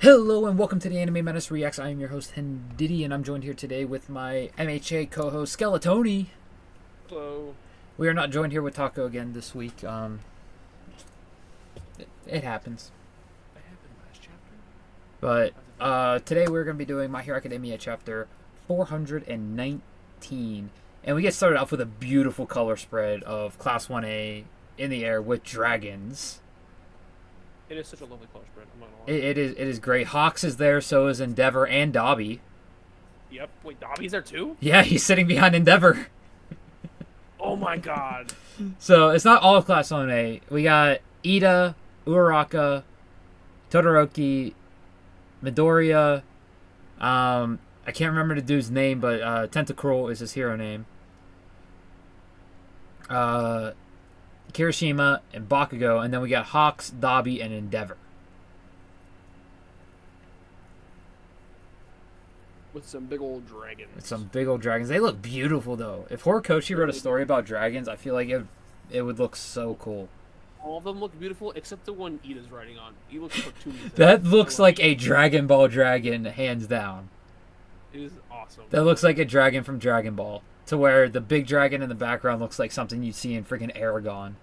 Hello and welcome to the Anime Menace Reacts. I am your host HenDiddy, and I'm joined here today with my MHA co-host Skeletoni. Hello. We are not joined here with Taco again this week. It happens. I happened last chapter? But I have to today we're going to be doing My Hero Academia chapter 419, and we get started off with a beautiful color spread of Class 1A in the air with dragons. It is such a lovely color spread. I'm not gonna lie. It is great. Hawks is there, so is Endeavor and Dobby. Yep. Wait, Dobby's there too? Yeah, he's sitting behind Endeavor. Oh my god. So it's not all of Class 1A. We got Ida, Uraraka, Todoroki, Midoriya. I can't remember the dude's name, but Tentacruel is his hero name. Kirishima and Bakugo, and then we got Hawks, Dobby, and Endeavor. With some big old dragons. With some big old dragons. They look beautiful though. If Horikoshi wrote a story about dragons, I feel like it would look so cool. All of them look beautiful except the one Ida's riding on. He looks cartoony. That looks like a Dragon Ball dragon, hands down. It is awesome. That looks like a dragon from Dragon Ball. To where the big dragon in the background looks like something you'd see in freaking Aragon.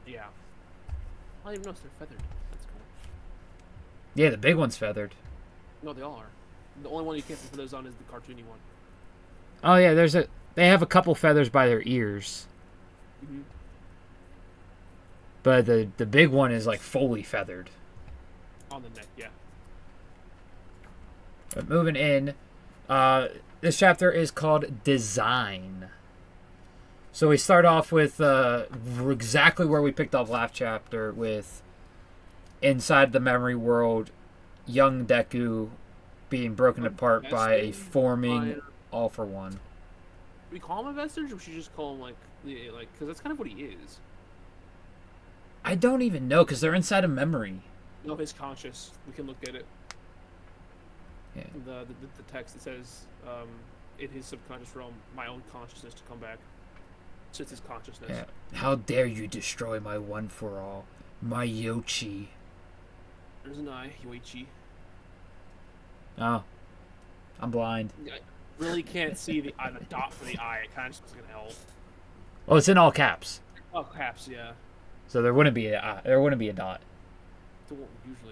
Yeah. I didn't even notice they're feathered. That's cool. Yeah, the big one's feathered. No, they all are. The only one you can't put feathers on is the cartoony one. Oh yeah, they have a couple feathers by their ears. Mm-hmm. But the big one is like fully feathered. On the neck, yeah. But moving in, this chapter is called Design. So we start off with exactly where we picked up last chapter with inside the memory world, young Deku being broken apart by a forming All for One. Do we call him a vestige, or should we just call him because that's kind of what he is. I don't even know because they're inside a memory. No, his conscious. We can look at it. Yeah. The text that says, in his subconscious realm, my own consciousness to come back. So it's his consciousness. Yeah. How dare you destroy my one for all, my Yoshi? There's an eye, Yoichi. Oh, I'm blind. I really can't see the dot for the eye. It kind of just looks like an L. Oh, it's in all caps, Oh, caps, yeah. so there wouldn't be a dot. Usually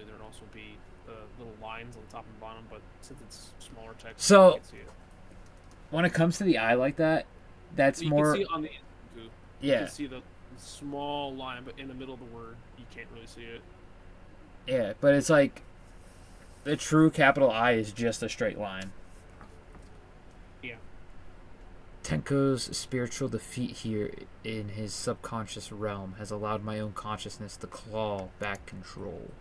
there'd also be little lines on top and bottom, but since it's smaller text, So, you can't see it. When it comes to the eye like that, that's You more. can see it on the too. You Yeah, can see the small line, but in the middle of the word, you can't really see it. yeah, but it's like the true capital I is just a straight line. Yeah. Tenko's spiritual defeat here in his subconscious realm has allowed my own consciousness to claw back control.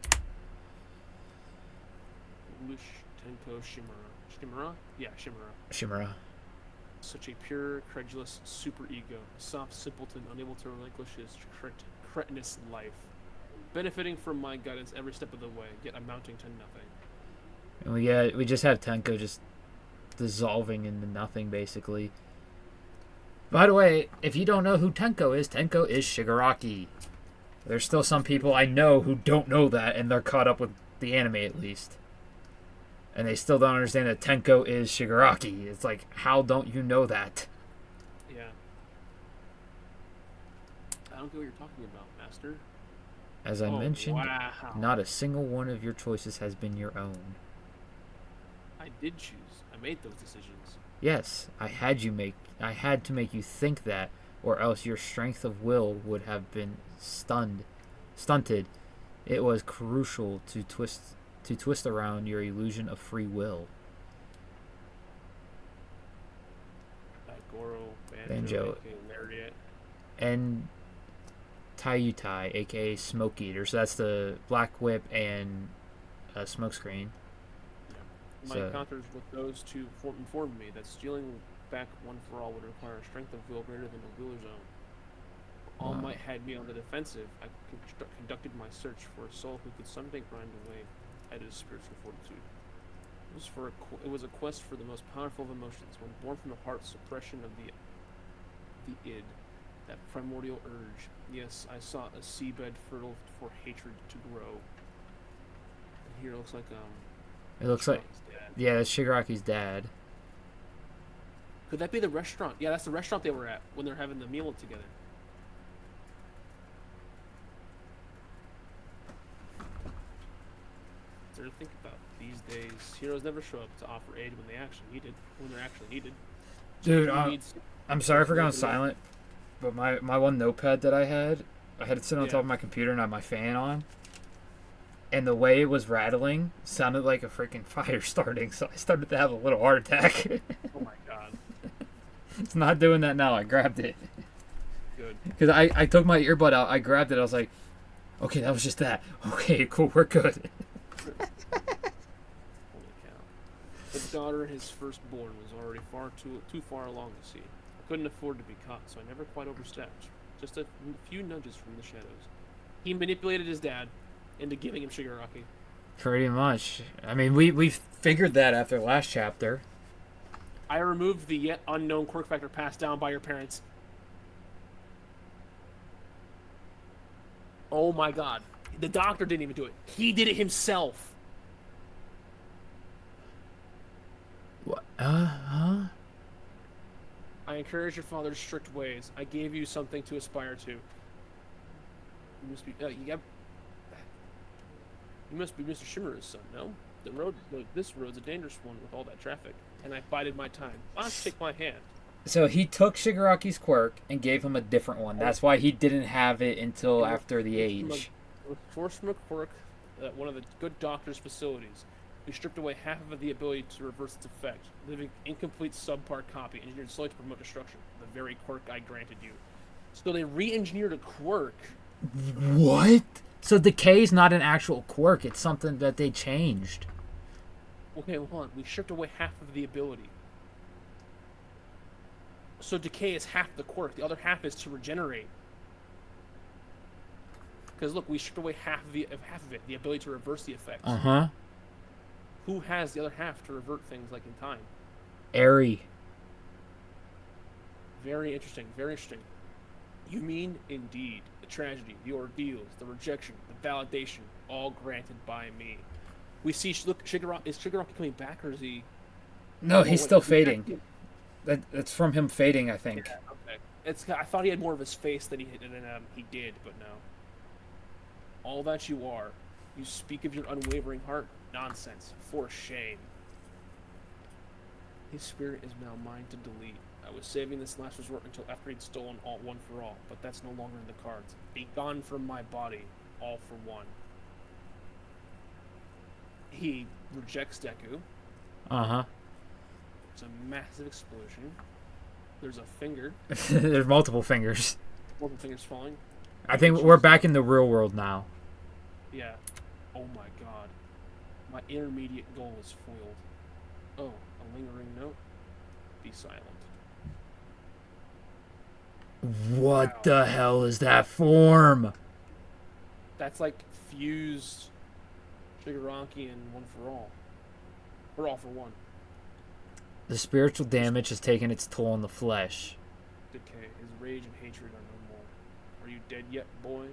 Lush Tenko Shimura. Shimura? Yeah, Shimura. Shimura. Such a pure, credulous superego, a soft simpleton unable to relinquish his cretinous life, benefiting from my guidance every step of the way, yet amounting to nothing. And we just have Tenko just dissolving into nothing, basically. By the way, if you don't know who Tenko is Shigaraki. There's still some people I know who don't know that, and they're caught up with the anime at least. And they still don't understand that Tenko is Shigaraki. It's like, how don't you know that? Yeah. I don't get what you're talking about, Master. As I mentioned, wow. not a single one of your choices has been your own. I did choose. I made those decisions. Yes, I had to make you think that, or else your strength of will would have been stunted. It was crucial to twist around your illusion of free will. Goro, Banjo, Lariat, and Tayutai, aka Smoke Eater. So that's the Black Whip and Smokescreen. My encounters with those two informed me that stealing back one for all would require a strength of will greater than the Wheeler's own. All Might had me on the defensive. I conducted my search for a soul who could someday grind away at his spiritual fortitude. It was a quest for the most powerful of emotions, one born from the heart's suppression of the id, that primordial urge. Yes, I sought a seabed fertile for hatred to grow. Here it looks like It looks like, Shigaraki's dad. yeah, that's Shigaraki's dad. Could that be the restaurant? Yeah, that's the restaurant they were at when they're having the meal together. So to think about these days, heroes never show up to offer aid when they're actually needed. Dude, Who needs- I'm sorry for going silent, but my one notepad that I had it sitting on Yeah. top of my computer and I had my fan on. And the way it was rattling sounded like a freaking fire starting, so I started to have a little heart attack. Oh my god. It's not doing that now. I grabbed it. Good. Because I took my earbud out, I grabbed it, I was like, okay, that was just that. Okay, cool, we're good. Holy cow. The daughter and his firstborn was already too far along the sea. I couldn't afford to be caught, so I never quite overstepped. Just a few nudges from the shadows. He manipulated his dad into giving him Shigaraki. Pretty much. I mean, we figured that after last chapter. I removed the yet unknown quirk factor passed down by your parents. Oh my god. The doctor didn't even do it. He did it himself. What? Huh? I encourage your father's strict ways. I gave you something to aspire to. You must be. You must be Mr. Shimura's son, no? This road's a dangerous one with all that traffic, and I bided my time. Why don't you take my hand? So he took Shigaraki's quirk and gave him a different one. That's why he didn't have it until after the age. It was forced from a quirk at one of the good doctor's facilities. We stripped away half of the ability to reverse its effect, leaving incomplete subpar copy engineered solely to promote destruction. The very quirk I granted you. So they re-engineered a quirk. What? So decay is not an actual quirk. It's something that they changed. Okay, hold on. We stripped away half of the ability. So decay is half the quirk. The other half is to regenerate. Because look, we stripped away half of it, the ability to reverse the effects. Uh-huh. Who has the other half to revert things like in time? Airy. Very interesting. Very interesting. You mean, indeed, the tragedy, the ordeals, the rejection, the validation, all granted by me. We see, look, Shigaraki, is Shigaraki coming back, or is he... No, he's still fading. That's from him fading, I think. Yeah, okay. I thought he had more of his face than he did, but no. All that you are, you speak of your unwavering heart? Nonsense. For shame. His spirit is now mine to delete. I was saving this last resort until after he'd stolen all one for all, but that's no longer in the cards. Be gone from my body, all for one. He rejects Deku. Uh-huh. It's a massive explosion. There's a finger. There's multiple fingers. Multiple fingers falling. I think we're back in the real world now. Yeah. Oh my god. My intermediate goal is foiled. Oh, a lingering note. Be silent. What Wow. the hell is that form? That's like fused Shigaraki and One for All. Or All for One. The spiritual damage has taken its toll on the flesh. Decay. His rage and hatred are no more. Are you dead yet, boy?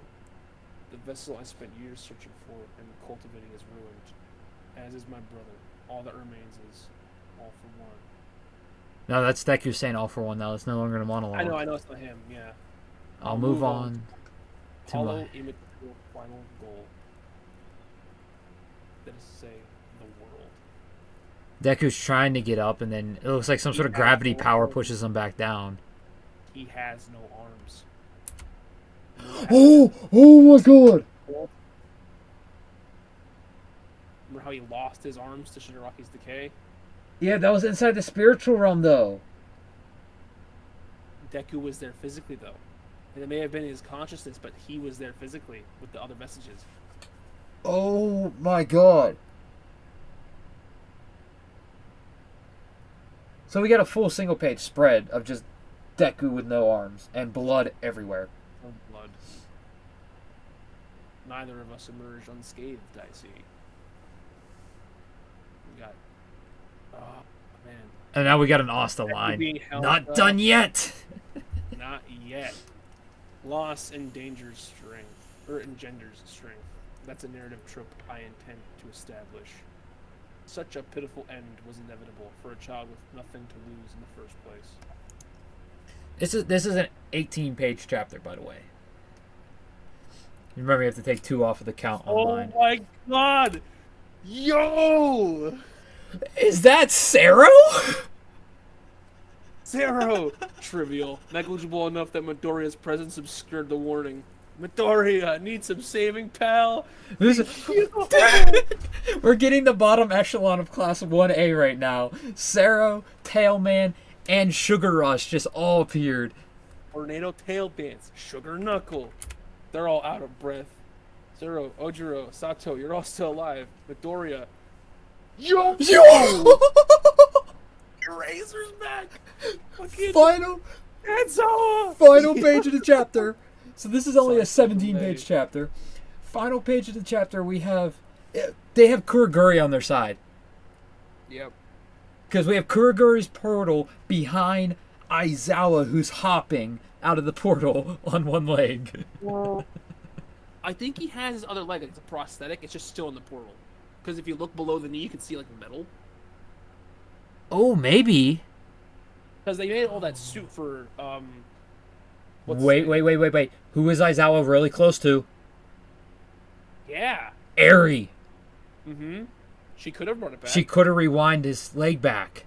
The vessel I spent years searching for and cultivating is ruined. As is my brother. All that remains is all for one. No, that's Deku saying all for one now. It's no longer a monologue. I know it's not him, yeah. I'll move on to Hollow, my... immaterial final goal. That is to say, the world. Deku's trying to get up, and then it looks like some sort of gravity power pushes him back down. He has no arms. Oh my god! Remember how he lost his arms to Shigaraki's decay? Yeah, that was inside the spiritual realm, though. Deku was there physically, though. And it may have been his consciousness, but he was there physically with the other messages. Oh my god. So we got a full single page spread of just Deku with no arms and blood everywhere. No blood. Neither of us emerged unscathed, I see. We got... Oh, man. And now we got an Asta line. being held Not up. done yet! Not yet. Loss endangers strength. Or engenders strength. That's a narrative trope I intend to establish. Such a pitiful end was inevitable for a child with nothing to lose in the first place. This is an 18-page chapter, by the way. Remember, you have to take 2 off of the count online. Oh my god! Yo! Is that Sarah? Zero! Trivial. Negligible enough that Midoriya's presence obscured the warning. Midoriya needs some saving, pal. We're getting the bottom echelon of Class 1A right now. Sarah, Tailman, and Sugar Rush just all appeared. Tornado Tail Dance, Sugar Knuckle. They're all out of breath. Zero, Ojiro, Sato, you're all still alive. Midoriya. Yo! Razor's back! Fucking Final page of the chapter. So this is only a 17-page chapter. Final page of the chapter, they have Kuroguri on their side. Yep. Because we have Kuroguri's portal behind Aizawa, who's hopping out of the portal on one leg. Well, I think he has his other leg. It's a prosthetic. It's just still in the portal. Because if you look below the knee, you can see like metal. Oh, maybe. Because they made all that suit for Wait. Who is Aizawa really close to? Yeah. Eri. Mm-hmm. She could have brought it back. She could have rewind his leg back.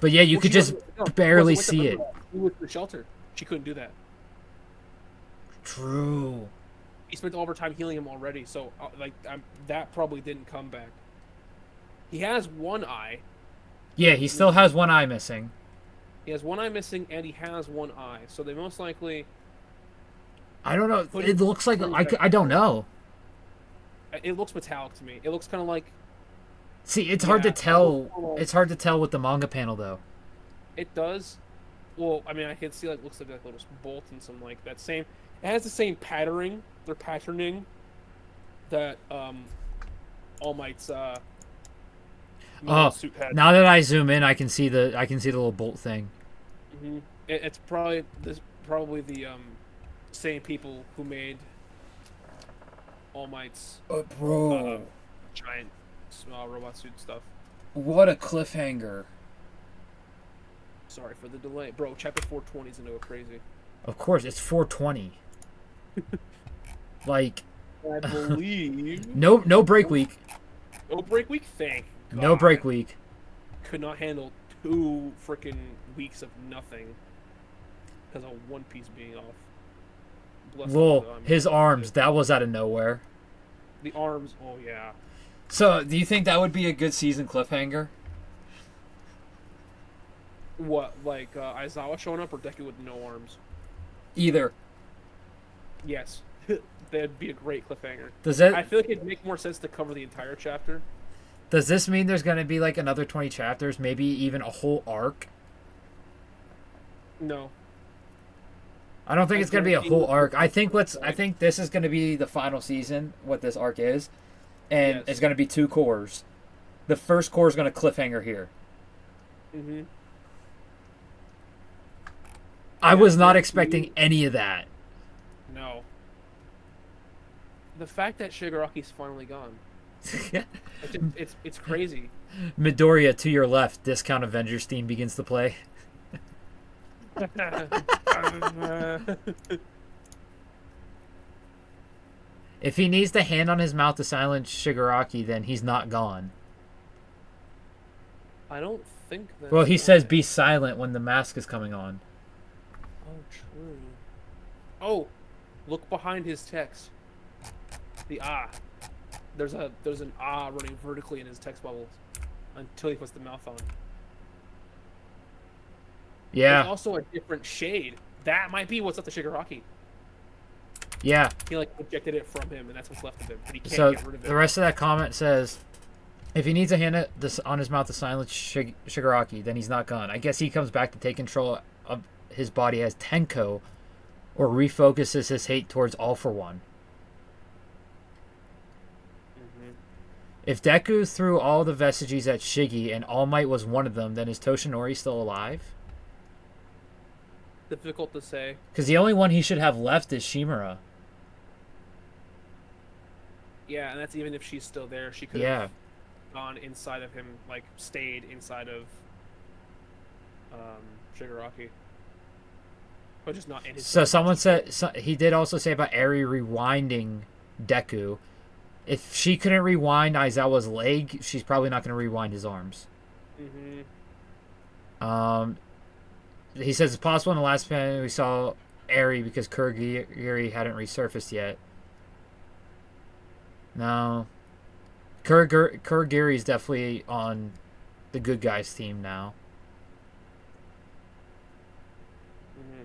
But yeah, you could just barely see it. He was in the shelter. She couldn't do that. True. He spent all of her time healing him already, so that probably didn't come back. He has one eye. Yeah, he still has one eye missing. He has one eye missing, and he has one eye. So they most likely... I don't know. It looks like... I don't know. It looks metallic to me. It looks kind of like... See, it's hard to tell. It's hard to tell with the manga panel, though. It does. Well, I mean, I can see like looks like a little bolt and some like that same... It has the same patterning. They're patterning that All Might's suit had. Now that I zoom in, I can see the little bolt thing. Mm-hmm. It's probably the same people who made All Might's giant robot suit stuff. What a cliffhanger! Sorry for the delay, bro. Chapter 420 is gonna go crazy. Of course, it's 420. Like, I believe no break week. No break week. Thank God. No break week. Could not handle 2 freaking weeks of nothing because of One Piece being off. Whoa, his arms. That was out of nowhere. The arms. Oh yeah. So, do you think that would be a good season cliffhanger? What, like Aizawa showing up or Deku with no arms? Either. Yes. That'd be a great cliffhanger. I feel like it'd make more sense to cover the entire chapter. Does this mean there's going to be like another 20 chapters, maybe even a whole arc? No. I don't think it's going to be a whole arc. I think this is going to be the final season, what this arc is. And it's going to be 2 cores. The first core is going to cliffhanger here. Mm-hmm. I was not expecting any of that. No. The fact that Shigaraki's finally gone. It's crazy. Midoriya, to your left, discount Avengers theme begins to play. If he needs the hand on his mouth to silence Shigaraki, then he's not gone. I don't think that. Well, he says be silent when the mask is coming on. Oh, true. Oh, look behind his text. The There's an running vertically in his text bubbles until he puts the mouth on. Yeah. There's also a different shade. That might be what's up to Shigaraki. Yeah. He like ejected it from him, and that's what's left of him. But he can't get rid of it. The rest of that comment says, if he needs a hand on his mouth to silence Shigaraki, then he's not gone. I guess he comes back to take control of his body as Tenko, or refocuses his hate towards All for One. Mm-hmm. If Deku threw all the vestiges at Shiggy and All Might was one of them, then is Toshinori still alive? Difficult to say. Because the only one he should have left is Shimura. Yeah, and that's even if she's still there. She could have Yeah. gone inside of him, like stayed inside of Shigaraki, but just not in his So body. someone said he did also say about Eri rewinding Deku. If she couldn't rewind Aizawa's leg, she's probably not going to rewind his arms. Mm-hmm. He says it's possible in the last panel we saw Eri because Kurogiri hadn't resurfaced yet. No. Kurogiri is definitely on the good guys team now. Mm-hmm.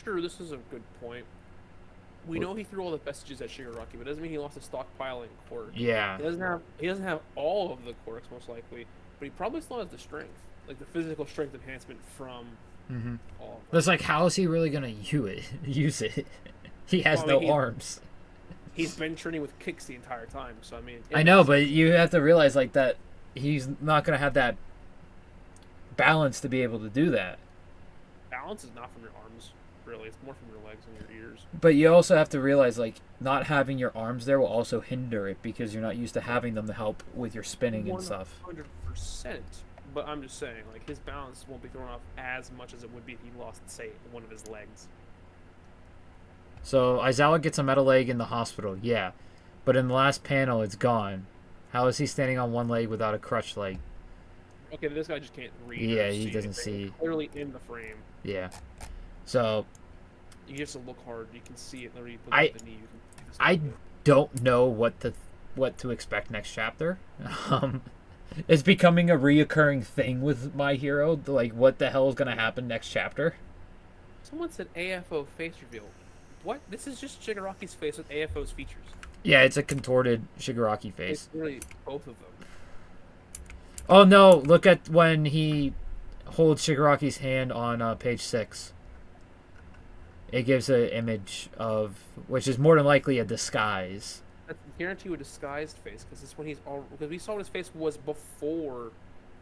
Sure, this is a good point. We know he threw all the vestiges at Shigaraki, but it doesn't mean he lost a stockpiling quirk. Yeah. He doesn't have all of the quirks most likely, but he probably still has the strength, like the physical strength enhancement from all of them. But it's like, how is he really gonna use it? He has no arms. He's been training with kicks the entire time, so I mean. I know, but you have to realize like that he's not gonna have that balance to be able to do that. Balance is not from your arms, really. It's more from your legs and your ears. But you also have to realize like not having your arms there will also hinder it because you're not used to having them to help with your spinning and stuff. 100%. But I'm just saying, like, his balance won't be thrown off as much as it would be if he lost, say, one of his legs. So Aizawa gets a metal leg in the hospital, yeah. But in the last panel, it's gone. How is he standing on one leg without a crutch leg? Okay, this guy just can't read. Yeah, he doesn't see. Clearly in the frame. Yeah. So. You just have to look hard. You can see it. You put the knee. I don't know what to expect next chapter. It's becoming a reoccurring thing with My Hero. Like, what the hell is going to happen next chapter? Someone said AFO face reveal. What? This is just Shigaraki's face with AFO's features. Yeah, it's a contorted Shigaraki face. It's really both of them. Oh no, look at when he holds Shigaraki's hand on page 6. It gives an image of, which is more than likely a disguise. That's guarantee you a disguised face, because this when he's all because we saw what his face was before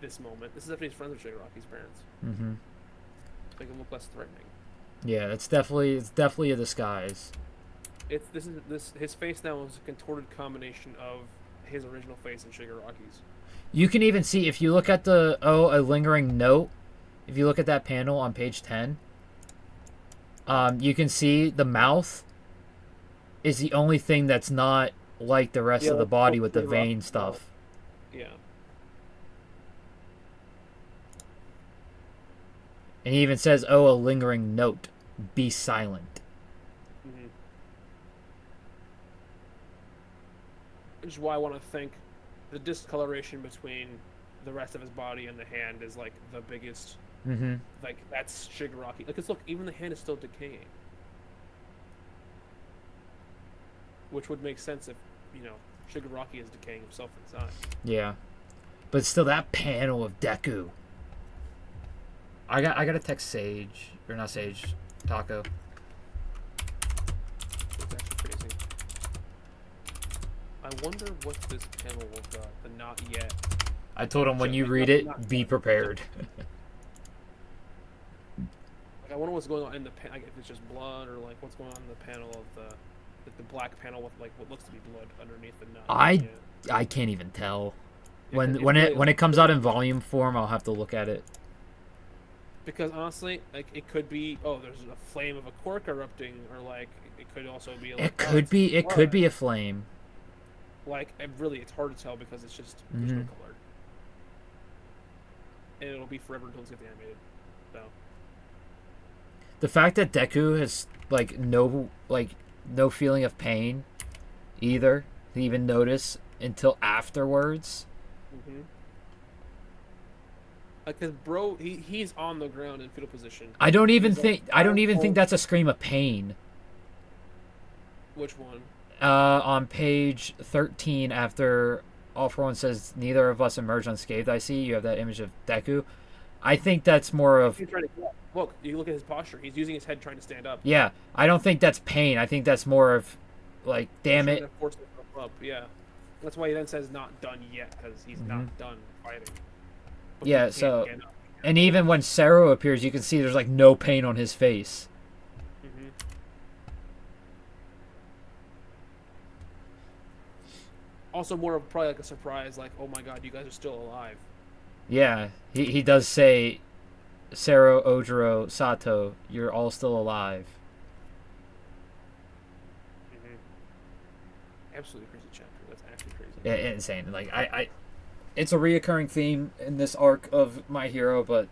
this moment. This is after he's friends with Shigaraki's parents. Mm-hmm. Make him look less threatening. Yeah, it's definitely a disguise. His face now is a contorted combination of his original face and Shigaraki's. You can even see if you look at a lingering note. If you look at that panel on page 10, you can see the mouth is the only thing that's not like the rest of the body with the vein stuff. Yeah. And he even says, "Oh, a lingering note. Be silent." Mm-hmm. Which is why I want to think the discoloration between the rest of his body and the hand is like the biggest. Mm-hmm. Like that's Shigaraki. Like, 'cause look, even the hand is still decaying, which would make sense if Shigaraki is decaying himself inside. Yeah, but still, that panel of Deku. I gotta text Sage, or not Sage, Taco. It's actually crazy. I wonder what this panel of the not yet. I told him when you read it, be prepared. Like, I wonder what's going on in the panel. Like, if it's just blood or like what's going on in the panel of the black panel with like what looks to be blood underneath the nut. I can't even tell. When it comes out in volume form, I'll have to look at it. Because honestly, like it could be there's a flame of a cork erupting, or like it could also be like, it could be a flame. Like it's hard to tell because it's just there's no color. And it'll be forever until it's get animated. So the fact that Deku has no feeling of pain either to even notice until afterwards. Mm-hmm. Because bro, he's on the ground in fetal position. I don't even think that's a scream of pain. Which one? On page 13, after All For One says neither of us emerged unscathed, I see you have that image of Deku. I think that's more of. Look, you look at his posture. He's using his head trying to stand up. Yeah, I don't think that's pain. I think that's more of like, damn Trying it. to force himself up. Yeah, that's why he then says not done yet, because he's not done fighting. But he Yeah, can't so, get up. and even when Sero appears, you can see there's like no pain on his face. Mm-hmm. Also, more of probably like a surprise, like, oh my god, you guys are still alive. Yeah, he does say, Sero, Ojiro, Sato, you're all still alive. Mm-hmm. Absolutely crazy chapter. That's actually crazy. Yeah, insane. Like, it's a reoccurring theme in this arc of My Hero, but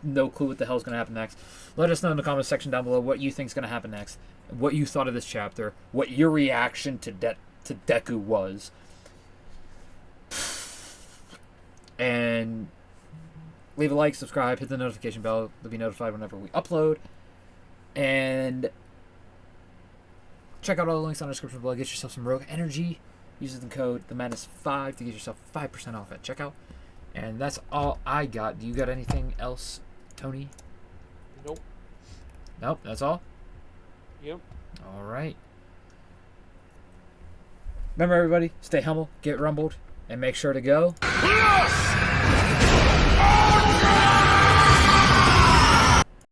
no clue what the hell's going to happen next. Let us know in the comments section down below what you think's going to happen next, what you thought of this chapter, what your reaction to Deku was. And leave a like, subscribe, hit the notification bell to be notified whenever we upload. And check out all the links on the description below. Get yourself some Rogue Energy. Use the code TheMadness5 to get yourself 5% off at checkout. And that's all I got. Do you got anything else, Tony? Nope. Nope, that's all? Yep. All right. Remember, everybody, stay humble, get rumbled, and make sure to go.